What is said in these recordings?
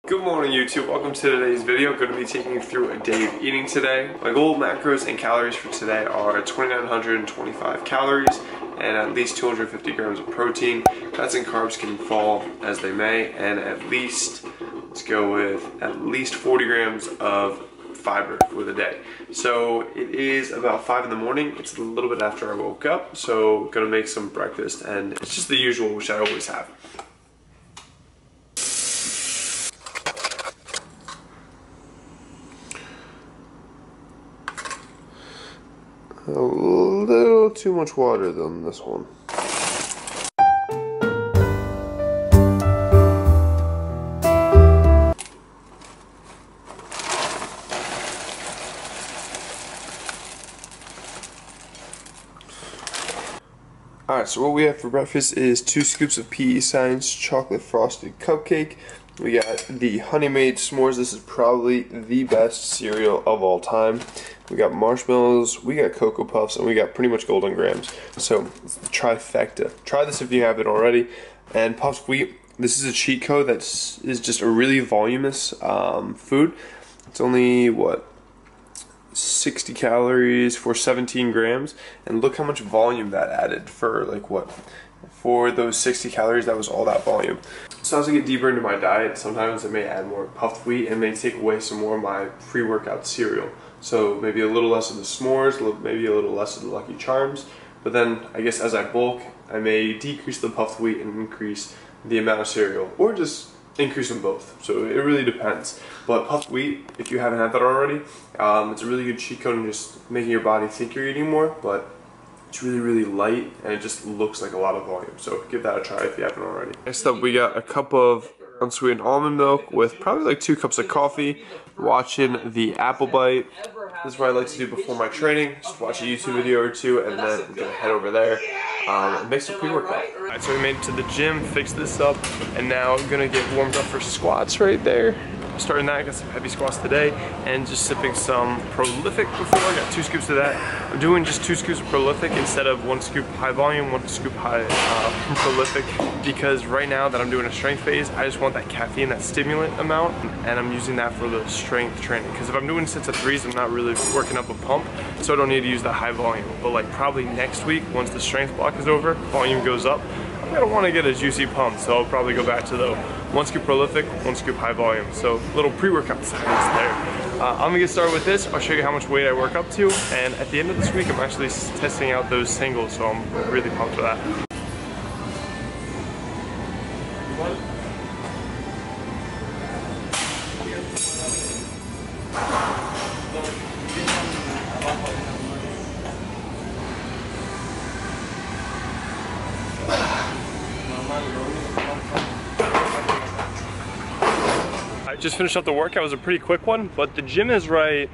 Good morning YouTube, welcome to today's video. I'm going to be taking you through a day of eating today. My goal macros and calories for today are 2,925 calories and at least 250 grams of protein. Fats and carbs can fall as they may, and at least, let's go with at least 40 grams of fiber for the day. So it is about 5 in the morning. It's a little bit after I woke up, so I'm going to make some breakfast, and it's just the usual, which I always have. A little too much water than this one. Alright, so what we have for breakfast is 2 scoops of FDOEe17 chocolate frosted cupcake. We got the Honey Maid s'mores. This is probably the best cereal of all time. We got marshmallows, we got Cocoa Puffs, and we got pretty much Golden Grams. So it's the trifecta. Try this if you haven't already. And puffed wheat. This is a cheat code that is just a really voluminous food. It's only what, 60 calories for 17 grams, and look how much volume that added for like what? For those 60 calories, that was all that volume. So as I get deeper into my diet, sometimes I may add more puffed wheat and may take away some more of my pre-workout cereal. So maybe a little less of the s'mores, maybe a little less of the Lucky Charms. But then I guess as I bulk, I may decrease the puffed wheat and increase the amount of cereal, or just increase them both. So it really depends. But puffed wheat, if you haven't had that already, it's a really good cheat code in just making your body think you're eating more, but it's really light and it just looks like a lot of volume. So give that a try if you haven't already. Next up, we got a cup of unsweetened almond milk with probably like 2 cups of coffee, watching the Apple Bite. This is what I like to do before my training. Just watch a YouTube video or two, and then I'm gonna head over there and make some pre-workout. Alright, so we made it to the gym, fixed this up, and now I'm gonna get warmed up for squats right there. Starting that, I got some heavy squats today, and just sipping some Prolific before. I got 2 scoops of that. I'm doing just 2 scoops of Prolific instead of 1 scoop high volume, 1 scoop high Prolific, because right now that I'm doing a strength phase, I just want that caffeine, that stimulant amount, and I'm using that for the strength training. Because if I'm doing sets of 3s, I'm not really working up a pump, so I don't need to use that high volume. But like probably next week, once the strength block is over, volume goes up, I'm gonna want to get a juicy pump, so I'll probably go back to the 1 scoop Prolific, 1 scoop high volume. So little pre-workout science there. I'm gonna get started with this. I'll show you how much weight I work up to, and at the end of this week, I'm actually testing out those singles, so I'm really pumped for that. I just finished up the workout. It was a pretty quick one, but the gym is right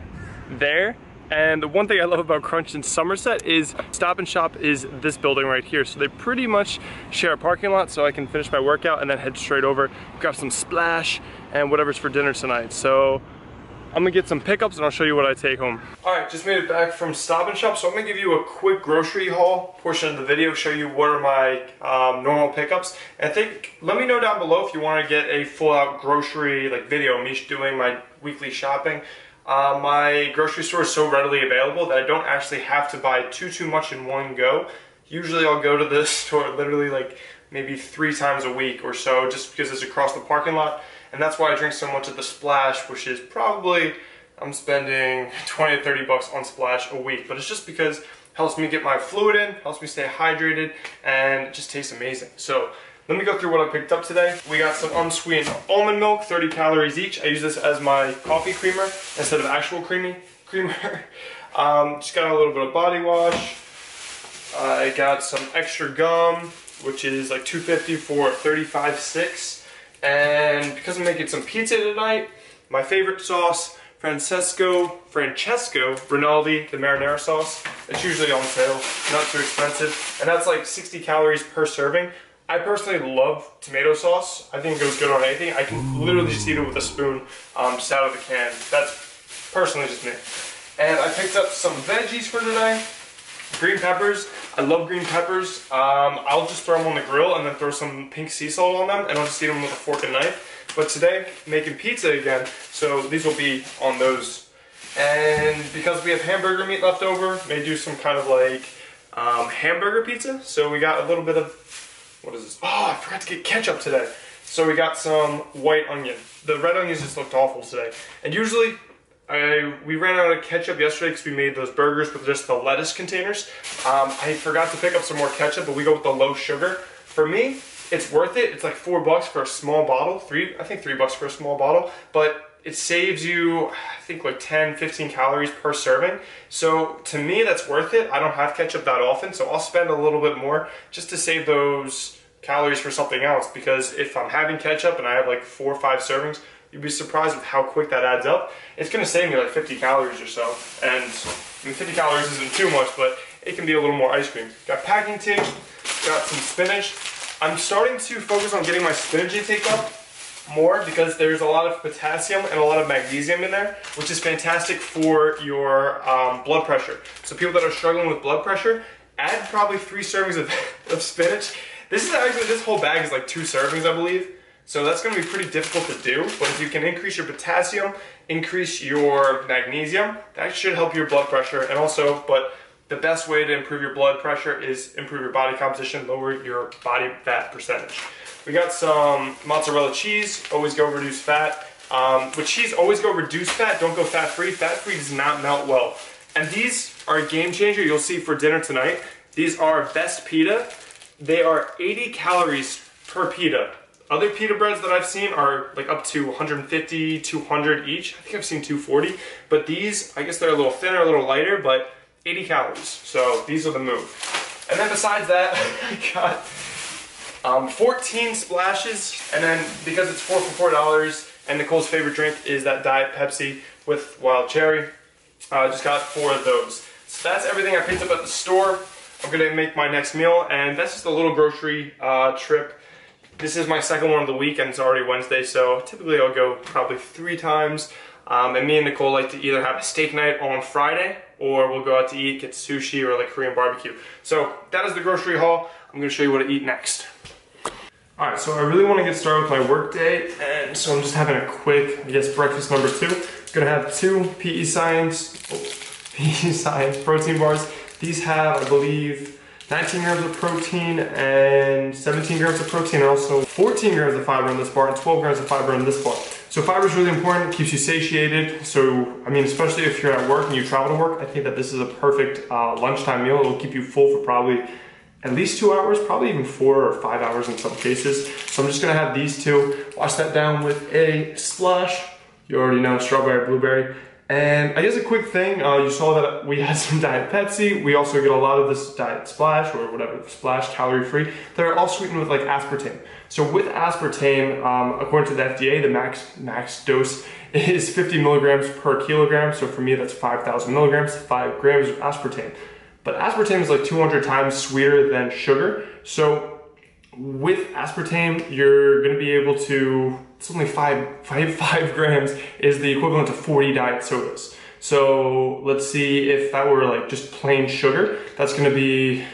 there. And the one thing I love about Crunch in Somerset is Stop and Shop is this building right here. So they pretty much share a parking lot, so I can finish my workout and then head straight over, grab some Splash and whatever's for dinner tonight. So I'm gonna get some pickups and I'll show you what I take home. All right, just made it back from Stop and Shop, so I'm gonna give you a quick grocery haul portion of the video, show you what are my normal pickups. And let me know down below if you wanna get a full out grocery like video, me doing my weekly shopping. My grocery store is so readily available that I don't actually have to buy too much in one go. Usually I'll go to the store literally like maybe 3 times a week or so, just because it's across the parking lot. And that's why I drink so much of the Splash, which is probably, I'm spending 20 to 30 bucks on Splash a week. But it's just because it helps me get my fluid in, helps me stay hydrated, and it just tastes amazing. So let me go through what I picked up today. We got some unsweetened almond milk, 30 calories each. I use this as my coffee creamer instead of actual creamer. Just got a little bit of body wash. I got some extra gum, which is like $2.50 for 35.6. And because I'm making some pizza tonight, my favorite sauce, Francesco Rinaldi, the marinara sauce. It's usually on sale, not too expensive, and that's like 60 calories per serving. I personally love tomato sauce. I think it goes good on anything. I can literally just eat it with a spoon, just out of the can. That's personally just me. And I picked up some veggies for today. Green peppers. I love green peppers. I'll just throw them on the grill and then throw some pink sea salt on them, and I'll just eat them with a fork and knife. But today, making pizza again, so these will be on those. And because we have hamburger meat left over, may do some kind of like hamburger pizza. So we got a little bit of, what is this? Oh, I forgot to get ketchup today. So we got some white onion. The red onions just looked awful today. And usually, we ran out of ketchup yesterday because we made those burgers with just the lettuce containers. I forgot to pick up some more ketchup, but we go with the low sugar. For me, it's worth it. It's like $4 for a small bottle. I think $3 for a small bottle. But it saves you, I think, like 10, 15 calories per serving. So to me, that's worth it. I don't have ketchup that often, so I'll spend a little bit more just to save those calories for something else. Because if I'm having ketchup and I have like 4 or 5 servings, you'd be surprised with how quick that adds up. It's gonna save me like 50 calories or so. And I mean, 50 calories isn't too much, but it can be a little more ice cream. Got packing tape, got some spinach. I'm starting to focus on getting my spinach intake up more because there's a lot of potassium and a lot of magnesium in there, which is fantastic for your blood pressure. So people that are struggling with blood pressure, add probably 3 servings of spinach. This whole bag is like 2 servings, I believe. So that's going to be pretty difficult to do, but if you can increase your potassium, increase your magnesium, that should help your blood pressure. And also, but the best way to improve your blood pressure is improve your body composition, lower your body fat percentage. We got some mozzarella cheese, always go reduce fat. With cheese, always go reduce fat, don't go fat-free. Fat-free does not melt well. And these are a game changer, you'll see for dinner tonight. These are Best Pita. They are 80 calories per pita. Other pita breads that I've seen are like up to 150, 200 each. I think I've seen 240. But these, I guess they're a little thinner, a little lighter, but 80 calories. So these are the move. And then besides that, I got 14 splashes, and then because it's 4 for $4, and Nicole's favorite drink is that Diet Pepsi with wild cherry, I just got 4 of those. So that's everything I picked up at the store. I'm gonna make my next meal, and that's just a little grocery trip. This is my second one of the week, and it's already Wednesday, so typically I'll go probably 3 times. And me and Nicole like to either have a steak night on Friday, or we'll go out to eat, get sushi or like Korean barbecue. So that is the grocery haul. I'm gonna show you what to eat next. Alright, so I really want to get started with my work day, and so I'm just having a quick, I guess, breakfast number 2. I'm gonna have 2 FDOEe17 protein bars. These have, I believe, 19 grams of protein and 17 grams of protein, and also 14 grams of fiber in this bar and 12 grams of fiber in this bar. So fiber is really important, it keeps you satiated. So, I mean, especially if you're at work and you travel to work, I think that this is a perfect lunchtime meal. It'll keep you full for probably at least 2 hours, probably even 4 or 5 hours in some cases. So I'm just gonna have these 2, wash that down with a splash. You already know, strawberry, blueberry. And I guess a quick thing, you saw that we had some Diet Pepsi. We also get a lot of this Diet Splash, or whatever, Splash, calorie-free. They're all sweetened with like aspartame. So with aspartame, according to the FDA, the max dose is 50 milligrams per kilogram. So for me, that's 5,000 milligrams, 5 grams of aspartame. But aspartame is like 200 times sweeter than sugar. So with aspartame, you're gonna be able to, it's only 5 grams is the equivalent to 40 diet sodas. So let's see if that were like just plain sugar, that's gonna be,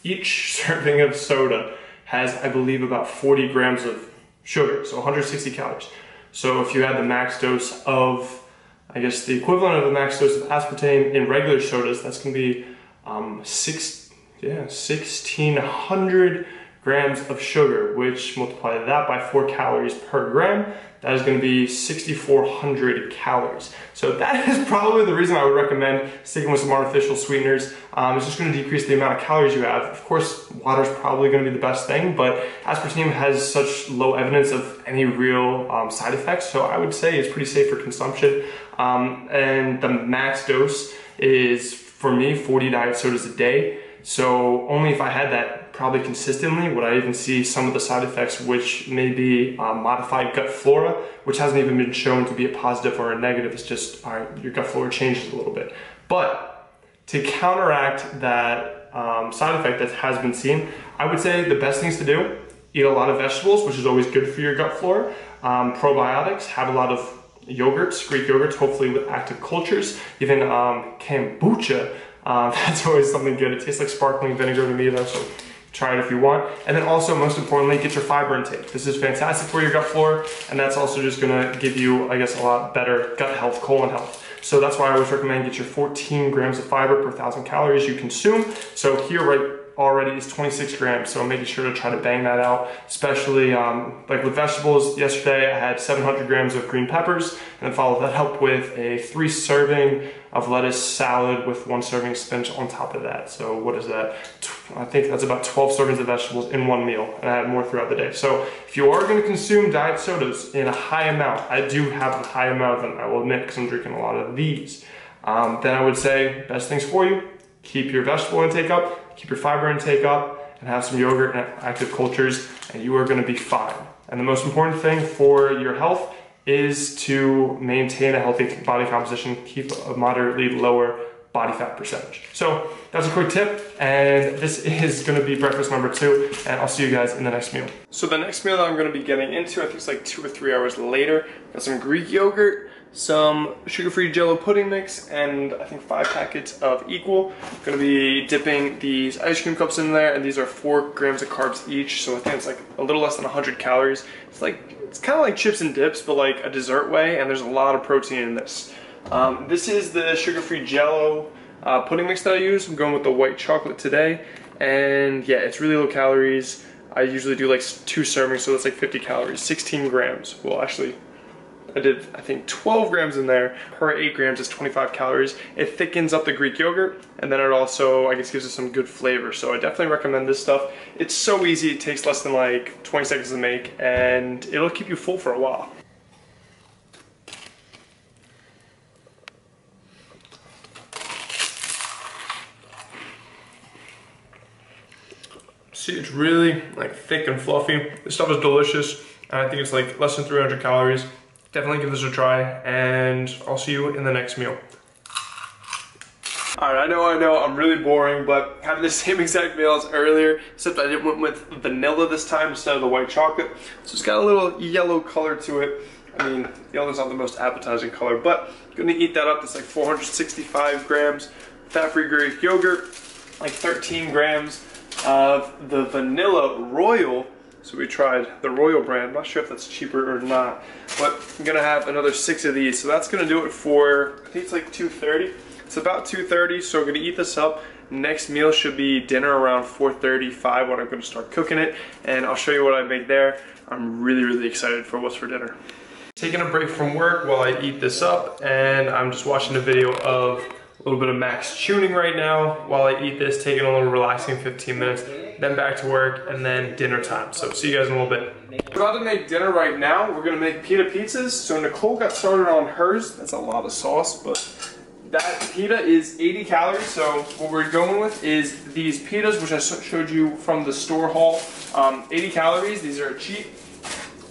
each serving of soda has, I believe, about 40 grams of sugar, so 160 calories. So if you had the max dose of, I guess the equivalent of the max dose of aspartame in regular sodas, that's gonna be 1,600 grams of sugar, which multiply that by 4 calories per gram, that is going to be 6,400 calories. So that is probably the reason I would recommend sticking with some artificial sweeteners. It's just going to decrease the amount of calories you have. Of course, water is probably going to be the best thing, but aspartame has such low evidence of any real side effects, so I would say it's pretty safe for consumption. And the max dose is, for me, 40 diet sodas a day. So only if I had that probably consistently would I even see some of the side effects, which may be modified gut flora, which hasn't even been shown to be a positive or a negative. It's just your gut flora changes a little bit. But to counteract that side effect that has been seen, I would say the best things to do: eat a lot of vegetables, which is always good for your gut flora. Probiotics, have a lot of yogurts, Greek yogurts, hopefully with active cultures. Even kombucha. That's always something good. It tastes like sparkling vinegar to me though, so try it if you want. And then also, most importantly, get your fiber intake. This is fantastic for your gut flora, and that's also just gonna give you, I guess, a lot better gut health, colon health. So that's why I always recommend get your 14 grams of fiber per 1,000 calories you consume. So here right already is 26 grams, so I'm making sure to try to bang that out, especially like with vegetables. Yesterday I had 700 grams of green peppers, and then followed that up with a 3 serving of lettuce salad with 1 serving spinach on top of that. So what is that? I think that's about 12 servings of vegetables in 1 meal, and I had more throughout the day. So if you are gonna consume diet sodas in a high amount, I do have a high amount of them, I will admit, because I'm drinking a lot of these, then I would say best things for you: keep your vegetable intake up, keep your fiber intake up, and have some yogurt and active cultures, and you are gonna be fine. And the most important thing for your health is to maintain a healthy body composition, keep a moderately lower body fat percentage. So that's a quick tip, and this is gonna be breakfast number 2, and I'll see you guys in the next meal. So the next meal that I'm gonna be getting into, I think it's like 2 or 3 hours later, got some Greek yogurt, some sugar-free Jello pudding mix, and I think 5 packets of Equal. I'm gonna be dipping these ice cream cups in there, and these are 4 grams of carbs each, so I think it's like a little less than 100 calories. It's kind of like chips and dips, but like a dessert way, and there's a lot of protein in this. This is the sugar-free Jello pudding mix that I use. I'm going with the white chocolate today, and yeah, it's really low calories. I usually do like 2 servings, so that's like 50 calories, 16 grams. Well, actually, I did, I think, 12 grams in there. Per 8 grams is 25 calories. It thickens up the Greek yogurt, and then it also, I guess, gives it some good flavor. So I definitely recommend this stuff. It's so easy. It takes less than like 20 seconds to make, and it'll keep you full for a while. See, it's really like thick and fluffy. This stuff is delicious, and I think it's like less than 300 calories. Definitely give this a try, and I'll see you in the next meal. All right, I know, I'm really boring, but having the same exact meal as earlier, except I went with vanilla this time instead of the white chocolate. So it's got a little yellow color to it. I mean, yellow's not the most appetizing color, but I'm gonna eat that up. It's like 465 grams fat-free Greek yogurt, like 13 grams of the vanilla royal. So we tried the Royal brand. I'm not sure if that's cheaper or not, but I'm gonna have another 6 of these. So that's gonna do it for, I think it's like 2:30. It's about 2:30, so I'm gonna eat this up. Next meal should be dinner around 4:35 when I'm gonna start cooking it, and I'll show you what I make there. I'm really excited for what's for dinner. Taking a break from work while I eat this up, and I'm just watching a video of a little bit of Max tuning right now while I eat this, taking a little relaxing 15 minutes, then back to work, and then dinner time. So see you guys in a little bit. We're about to make dinner right now. We're gonna make pita pizzas. So Nicole got started on hers. That's a lot of sauce, but that pita is 80 calories. So what we're going with is these pitas, which I showed you from the store haul. 80 calories, these are cheap,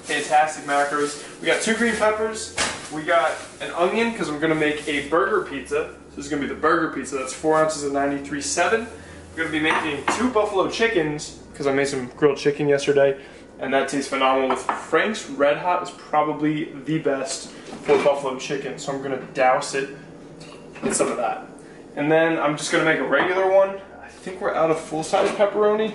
fantastic macros. We got 2 green peppers. We got an onion, because I'm gonna make a burger pizza. So this is gonna be the burger pizza. That's 4 ounces of 93.7. We're gonna be making 2 buffalo chickens, because I made some grilled chicken yesterday, and that tastes phenomenal with Frank's Red Hot. Is probably the best for buffalo chicken, so I'm gonna douse it in some of that. And then I'm just gonna make a regular one. I think we're out of full-size pepperoni.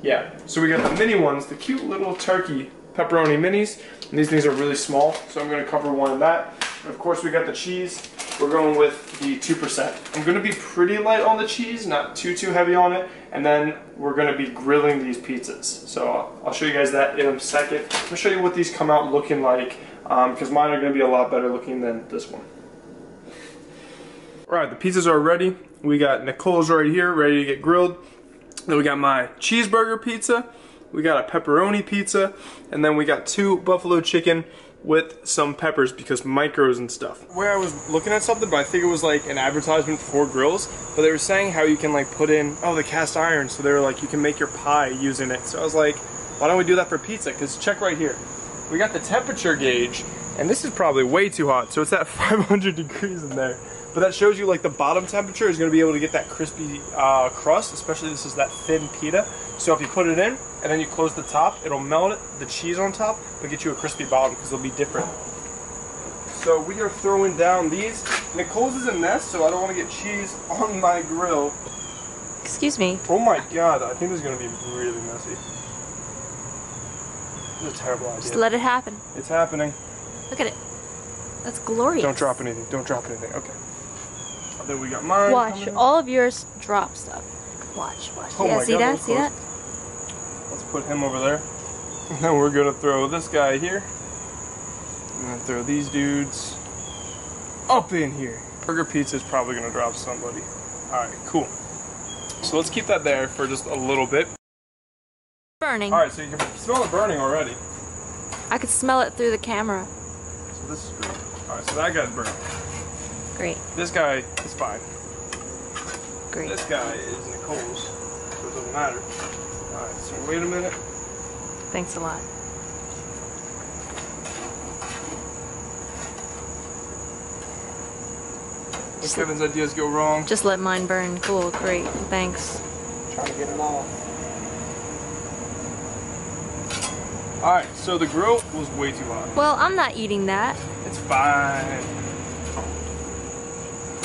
Yeah, so we got the mini ones, the cute little turkey pepperoni minis, and these things are really small, so I'm gonna cover one of that. And of course we got the cheese. We're going with the 2%. I'm gonna be pretty light on the cheese, not too heavy on it, and then we're gonna be grilling these pizzas. So I'll show you guys that in a second. I'm gonna show you what these come out looking like, because mine are gonna be a lot better looking than this one. All right, the pizzas are ready. We got Nicole's right here, ready to get grilled. Then we got my cheeseburger pizza. We got a pepperoni pizza, and then we got 2 buffalo chicken with some peppers because micros and stuff. Where I was looking at something, but I think it was like an advertisement for grills, but they were saying how you can like put in, oh, the cast iron, so they were like, you can make your pie using it. So I was like, why don't we do that for pizza? Because check right here. We got the temperature gauge, and this is probably way too hot, so it's at 500 degrees in there. But that shows you like the bottom temperature is going to be able to get that crispy crust, especially this is that thin pita. So if you put it in and then you close the top, it'll melt it, the cheese on top, but get you a crispy bottom because it'll be different. So we are throwing down these. Nicole's is a mess, so I don't want to get cheese on my grill. Excuse me. Oh my god, I think this is gonna be really messy. This is a terrible idea. Just let it happen. It's happening. Look at it. That's glorious. Don't drop anything. Don't drop anything. Okay. And then we got mine. Watch. All of yours drop stuff. Watch. Oh Yeah, my see God, that? See that? Let's put him over there. And then we're gonna throw this guy here. And then throw these dudes up in here. Burger pizza is probably gonna drop somebody. Alright, cool. So let's keep that there for just a little bit. Burning. Alright, so you can smell it burning already. I could smell it through the camera. So this is great. Alright, so that guy's burning. Great. This guy is fine. Great. This guy is Nicole's, so it doesn't matter. Alright, so wait a minute. Thanks a lot. If Kevin's ideas go wrong. Just let mine burn. Cool. Great. Thanks. Trying to get it all. Alright, so the grill was way too hot. Well, I'm not eating that. It's fine.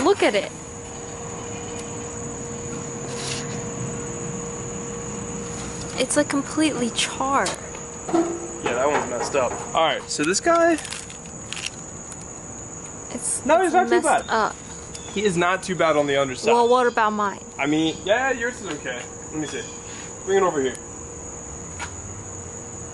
Look at it. It's like completely charred. Yeah, that one's messed up. Alright, so this guy, It's he's not too messed bad. up. He is not too bad on the underside. Well, what about mine? I mean, yeah, yours is okay. Let me see. Bring it over here.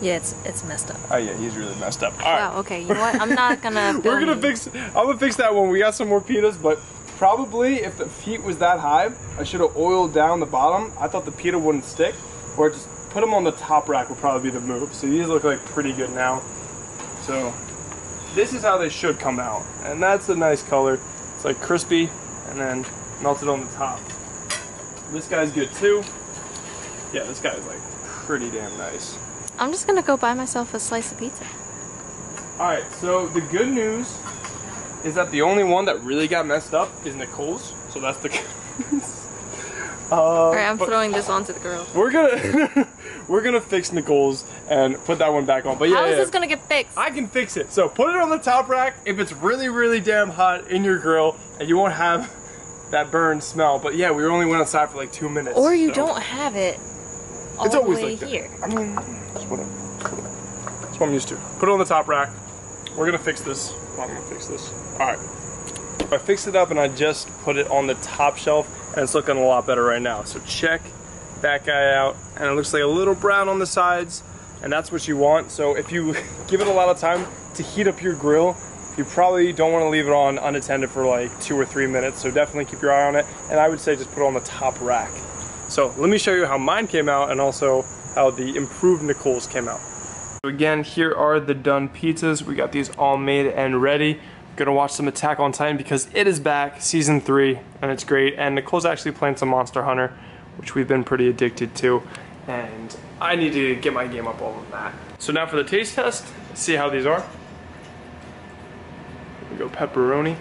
Yeah, it's messed up. Oh yeah, he's really messed up. Alright. Wow, okay, you know what? I'm not gonna We're gonna fix, I'm gonna fix that one. We got some more pitas, but probably if the heat was that high, I should have oiled down the bottom. I thought the pita wouldn't stick, or just put them on the top rack would probably be the move. So these look like pretty good now. So this is how they should come out, and that's a nice color. It's like crispy and then melted on the top. This guy's good too. Yeah, this guy's like pretty damn nice. I'm just gonna go buy myself a slice of pizza. Alright, so the good news is that the only one that really got messed up is Nicole's. So that's the Alright, I'm throwing this onto the grill. We're gonna fix Nicole's and put that one back on. But yeah, How is this gonna get fixed? I can fix it. So put it on the top rack if it's really, really damn hot in your grill, and you won't have that burn smell. But yeah, we only went outside for like 2 minutes. Or you so. don't have it all It's the always way like that. here. I mean, that's what I'm used to. Put it on the top rack. We're gonna fix this. I'm gonna fix this. Alright. I fixed it up and I just put it on the top shelf, and it's looking a lot better right now. So check that guy out. And it looks like a little brown on the sides, and that's what you want. So if you give it a lot of time to heat up your grill, you probably don't want to leave it on unattended for like 2 or 3 minutes. So definitely keep your eye on it. And I would say just put it on the top rack. So let me show you how mine came out and also how the improved Nicole's came out. So again, here are the done pizzas. We got these all made and ready. Gonna watch some Attack on Titan because it is back, season 3, and it's great. And Nicole's actually playing some Monster Hunter, which we've been pretty addicted to. And I need to get my game up all of that. So now for the taste test, see how these are. We go pepperoni.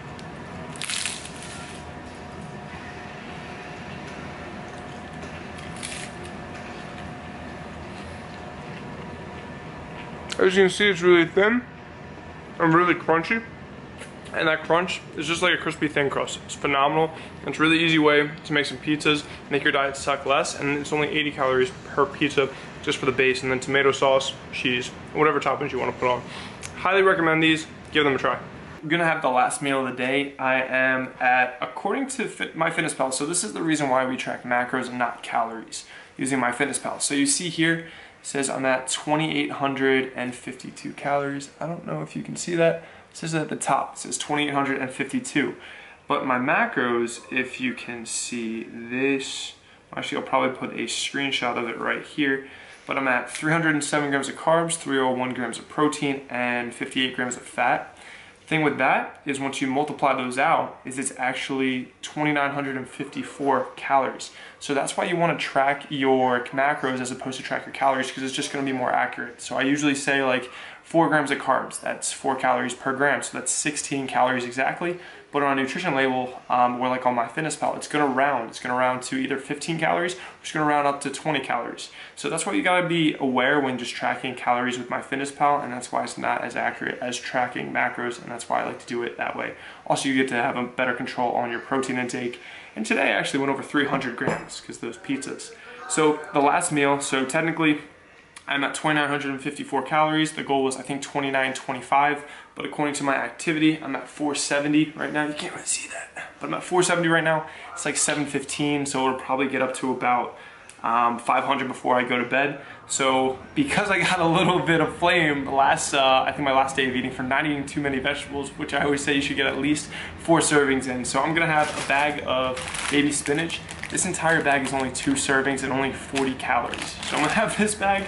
As you can see, it's really thin and really crunchy. And that crunch is just like a crispy thin crust. It's phenomenal. It's a really easy way to make some pizzas, make your diet suck less, and it's only 80 calories per pizza just for the base, and then tomato sauce, cheese, whatever toppings you want to put on. Highly recommend these. Give them a try. I'm gonna have the last meal of the day. I am at, according to MyFitnessPal, so this is the reason why we track macros and not calories using MyFitnessPal. So you see here, it says I'm at 2,852 calories. I don't know if you can see that. It says at the top, it says 2,852. But my macros, if you can see this, actually I'll probably put a screenshot of it right here, but I'm at 307 grams of carbs, 301 grams of protein, and 58 grams of fat. Thing with that is once you multiply those out, is it's actually 2,954 calories. So that's why you want to track your macros as opposed to track your calories, because it's just going to be more accurate. So I usually say like 4 grams of carbs. That's 4 calories per gram, so that's 16 calories exactly. But on a nutrition label, or like on MyFitnessPal, it's gonna round to either 15 calories, or it's gonna round up to 20 calories. So that's why you gotta be aware when just tracking calories with MyFitnessPal, and that's why it's not as accurate as tracking macros, and that's why I like to do it that way. Also, you get to have a better control on your protein intake. And today I actually went over 300 grams because those pizzas. So the last meal, so technically, I'm at 2,954 calories. The goal was, I think, 2,925, but according to my activity, I'm at 470 right now. You can't really see that, but I'm at 470 right now. It's like 7:15, so it'll probably get up to about 500 before I go to bed. So because I got a little bit of flame last, I think my last day of eating for not eating too many vegetables, which I always say you should get at least 4 servings in. So I'm gonna have a bag of baby spinach. This entire bag is only 2 servings and only 40 calories. So I'm gonna have this bag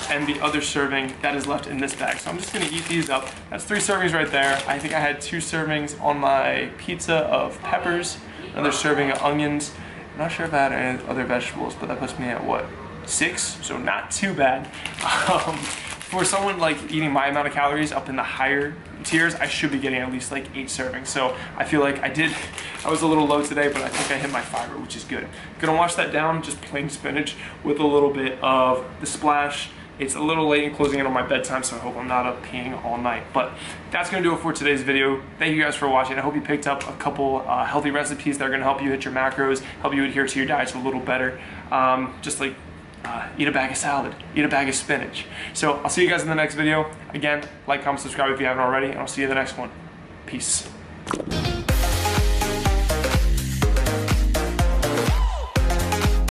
and the other serving that is left in this bag. So I'm just gonna eat these up. That's 3 servings right there. I think I had 2 servings on my pizza of peppers, another serving of onions. I'm not sure if I had any other vegetables, but that puts me at what? 6, so not too bad. For someone like eating my amount of calories up in the higher tiers, I should be getting at least like 8 servings. So I feel like I was a little low today, but I think I hit my fiber, which is good. Gonna wash that down, just plain spinach with a little bit of the splash. It's a little late in closing in on my bedtime, so I hope I'm not up peeing all night. But that's gonna do it for today's video. Thank you guys for watching. I hope you picked up a couple healthy recipes that are gonna help you hit your macros, help you adhere to your diets a little better. Just like eat a bag of salad, eat a bag of spinach. So I'll see you guys in the next video. Again, like, comment, subscribe if you haven't already, and I'll see you in the next one. Peace.